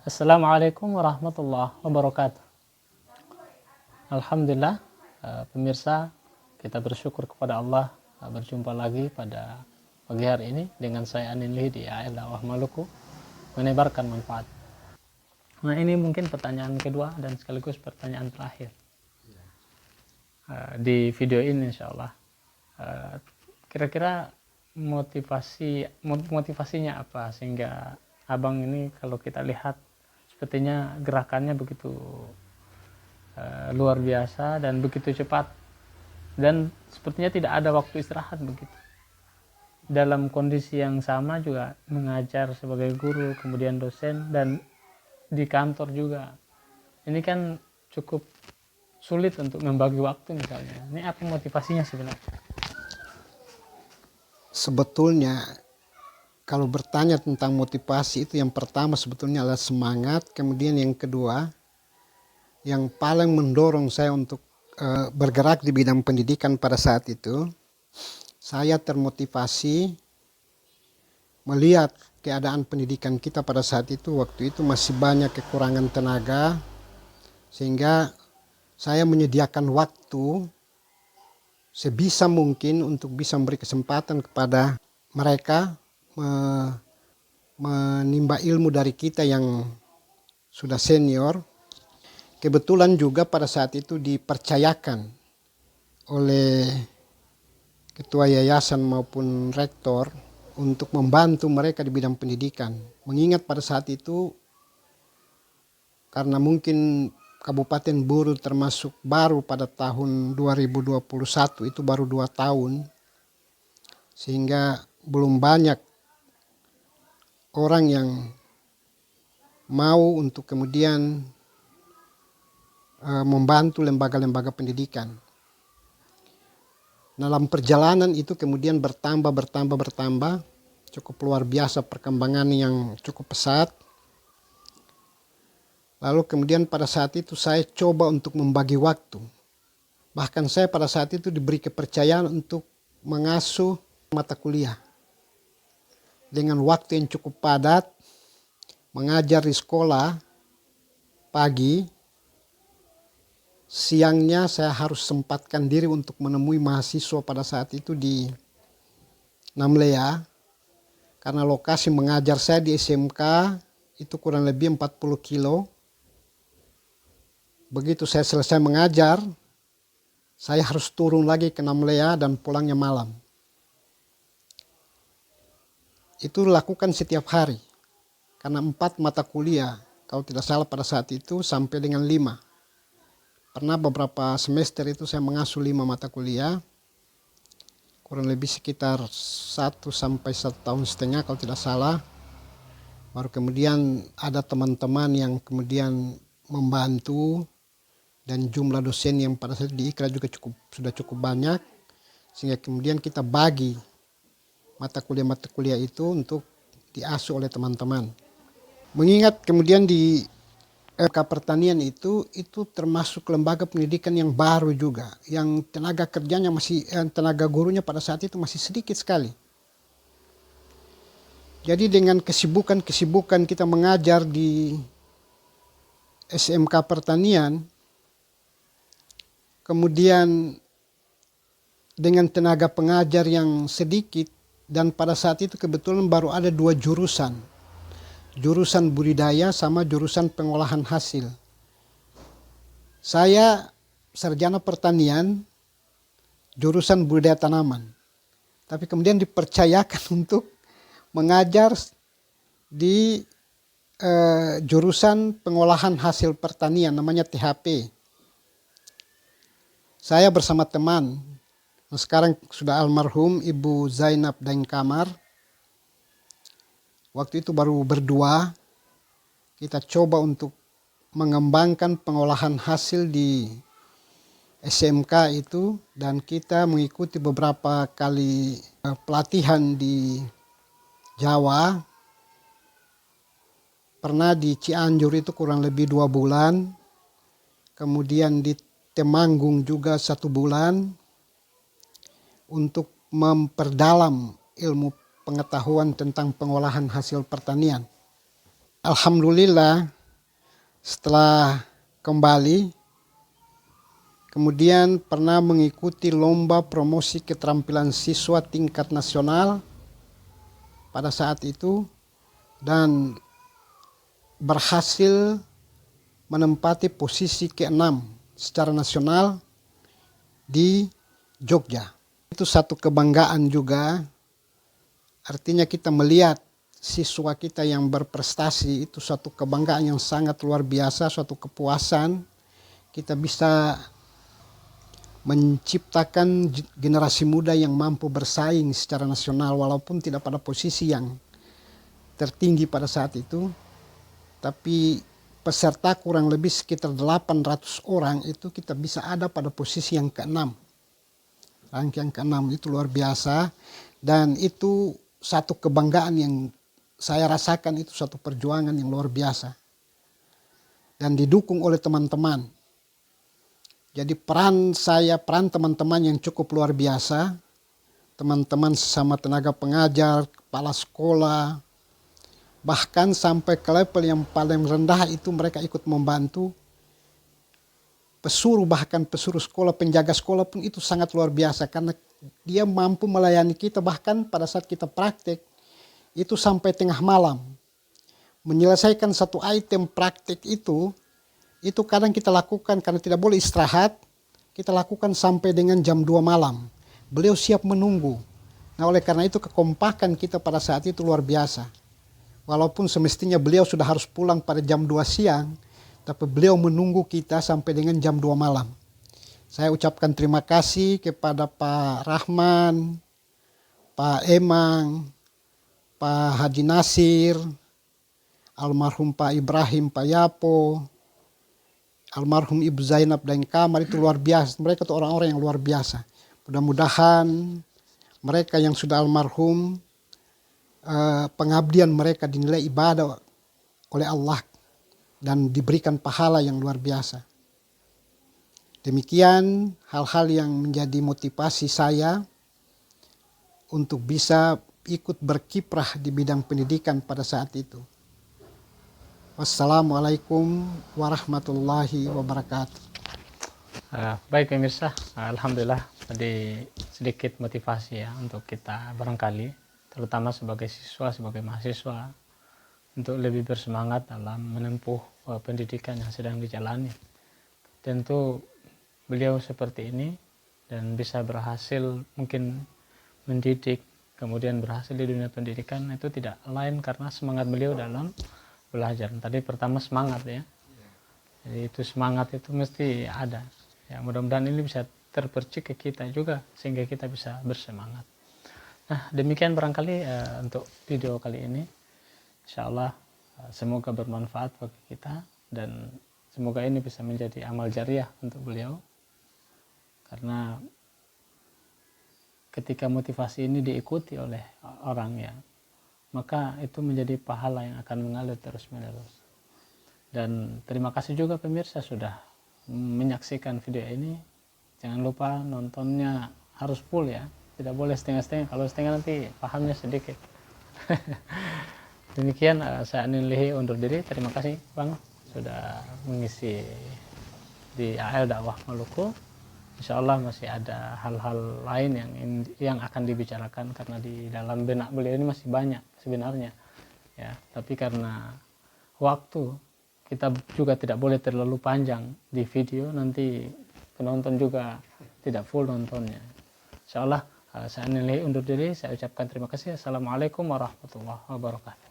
Assalamualaikum warahmatullahi wabarakatuh. Alhamdulillah, pemirsa, kita bersyukur kepada Allah berjumpa lagi pada pagi hari ini dengan saya Anin Lihi di AL Dakwah Maluku, menebarkan manfaat. Nah, ini mungkin pertanyaan kedua dan sekaligus pertanyaan terakhir di video ini, insya Allah. Kira-kira motivasinya apa sehingga abang ini, kalau kita lihat sepertinya gerakannya begitu luar biasa dan begitu cepat, dan sepertinya tidak ada waktu istirahat begitu. Dalam kondisi yang sama juga mengajar sebagai guru, kemudian dosen, dan di kantor juga. Ini kan cukup sulit untuk membagi waktu misalnya. Ini apa motivasinya sebenarnya? Sebetulnya kalau bertanya tentang motivasi, itu yang pertama sebetulnya adalah semangat. Kemudian yang kedua, yang paling mendorong saya untuk bergerak di bidang pendidikan pada saat itu, saya termotivasi melihat keadaan pendidikan kita pada saat itu. Waktu itu masih banyak kekurangan tenaga, sehingga saya menyediakan waktu sebisa mungkin untuk bisa memberi kesempatan kepada mereka menimba ilmu dari kita yang sudah senior. Kebetulan juga pada saat itu dipercayakan oleh ketua yayasan maupun rektor untuk membantu mereka di bidang pendidikan. Mengingat pada saat itu, karena mungkin Kabupaten Buru termasuk baru pada tahun 2021, itu baru 2 tahun, sehingga belum banyak orang yang mau untuk kemudian membantu lembaga-lembaga pendidikan. Dalam perjalanan itu kemudian bertambah, cukup luar biasa perkembangan yang cukup pesat. Lalu kemudian pada saat itu saya coba untuk membagi waktu. Bahkan saya pada saat itu diberi kepercayaan untuk mengasuh mata kuliah. Dengan waktu yang cukup padat, mengajar di sekolah pagi, siangnya saya harus sempatkan diri untuk menemui mahasiswa pada saat itu di Namlea. Karena lokasi mengajar saya di SMK itu kurang lebih 40 kilo. Begitu saya selesai mengajar, saya harus turun lagi ke Namlea dan pulangnya malam. Itu lakukan setiap hari. Karena 4 mata kuliah, kalau tidak salah pada saat itu sampai dengan 5. Pernah beberapa semester itu saya mengasuh 5 mata kuliah, kurang lebih sekitar 1 sampai 1,5 tahun kalau tidak salah. Baru kemudian ada teman-teman yang kemudian membantu, dan jumlah dosen yang pada saat di IKRA juga sudah cukup banyak, sehingga kemudian kita bagi mata kuliah itu untuk diasuh oleh teman-teman. Mengingat kemudian di LK Pertanian itu termasuk lembaga pendidikan yang baru juga, yang tenaga kerjanya tenaga gurunya pada saat itu masih sedikit sekali. Jadi dengan kesibukan kita mengajar di SMK Pertanian, kemudian dengan tenaga pengajar yang sedikit, dan pada saat itu kebetulan baru ada 2 jurusan. Jurusan budidaya sama jurusan pengolahan hasil. Saya sarjana pertanian, jurusan budidaya tanaman. Tapi kemudian dipercayakan untuk mengajar di jurusan pengolahan hasil pertanian, namanya THP. Saya bersama teman, sekarang sudah almarhum Ibu Zainab Daeng Kamar. Waktu itu baru berdua, kita coba untuk mengembangkan pengolahan hasil di SMK itu, dan kita mengikuti beberapa kali pelatihan di Jawa. Pernah di Cianjur itu kurang lebih 2 bulan, kemudian di Temanggung juga 1 bulan, untuk memperdalam ilmu pengetahuan tentang pengolahan hasil pertanian. Alhamdulillah setelah kembali kemudian pernah mengikuti lomba promosi keterampilan siswa tingkat nasional pada saat itu dan berhasil menempati posisi ke-6 secara nasional di Jogja. Itu satu kebanggaan juga, artinya kita melihat siswa kita yang berprestasi, itu suatu kebanggaan yang sangat luar biasa, suatu kepuasan. Kita bisa menciptakan generasi muda yang mampu bersaing secara nasional walaupun tidak pada posisi yang tertinggi pada saat itu, tapi peserta kurang lebih sekitar 800 orang itu kita bisa ada pada posisi yang ke-6. Rangkaian ke-6 itu luar biasa, dan itu satu kebanggaan yang saya rasakan, itu satu perjuangan yang luar biasa dan didukung oleh teman-teman. Jadi peran teman-teman yang cukup luar biasa, teman-teman sesama tenaga pengajar, kepala sekolah, bahkan sampai ke level yang paling rendah itu mereka ikut membantu. Bahkan pesuruh sekolah, penjaga sekolah pun itu sangat luar biasa karena dia mampu melayani kita bahkan pada saat kita praktek itu sampai tengah malam. Menyelesaikan satu item praktek itu kadang kita lakukan karena tidak boleh istirahat, kita lakukan sampai dengan jam 2 malam. Beliau siap menunggu. Nah oleh karena itu kekompakan kita pada saat itu luar biasa. Walaupun semestinya beliau sudah harus pulang pada jam 2 siang, tapi beliau menunggu kita sampai dengan jam 2 malam. Saya ucapkan terima kasih kepada Pak Rahman, Pak Emang, Pak Haji Nasir, almarhum Pak Ibrahim, Pak Yapo, almarhum Ibu Zainab dan Kamar, itu luar biasa. Mereka itu orang-orang yang luar biasa. Mudah-mudahan mereka yang sudah almarhum, pengabdian mereka dinilai ibadah oleh Allah dan diberikan pahala yang luar biasa. Demikian hal-hal yang menjadi motivasi saya untuk bisa ikut berkiprah di bidang pendidikan pada saat itu. Wassalamualaikum warahmatullahi wabarakatuh. Baik pemirsa, alhamdulillah tadi sedikit motivasi ya untuk kita barangkali, terutama sebagai siswa, sebagai mahasiswa, untuk lebih bersemangat dalam menempuh pendidikan yang sedang dijalani. Tentu beliau seperti ini dan bisa berhasil mungkin mendidik, kemudian berhasil di dunia pendidikan, itu tidak lain karena semangat beliau dalam belajar. Tadi pertama semangat ya, jadi itu semangat itu mesti ada ya. Mudah-mudahan ini bisa terpercik ke kita juga sehingga kita bisa bersemangat. Nah demikian barangkali untuk video kali ini. Insyaallah semoga bermanfaat bagi kita dan semoga ini bisa menjadi amal jariah untuk beliau, karena ketika motivasi ini diikuti oleh orang ya, maka itu menjadi pahala yang akan mengalir terus menerus. Dan terima kasih juga pemirsa sudah menyaksikan video ini. Jangan lupa nontonnya harus full ya, tidak boleh setengah-setengah. Kalau setengah nanti pahamnya sedikit. Demikian saya Anilihi undur diri. Terima kasih Bang sudah mengisi di AL Dakwah Maluku. Insya Allah masih ada hal-hal lain yang akan dibicarakan, karena di dalam benak beliau ini masih banyak sebenarnya ya, tapi karena waktu kita juga tidak boleh terlalu panjang di video, nanti penonton juga tidak full nontonnya. Insya Allah saya Anilihi undur diri. Saya ucapkan terima kasih. Assalamualaikum warahmatullahi wabarakatuh.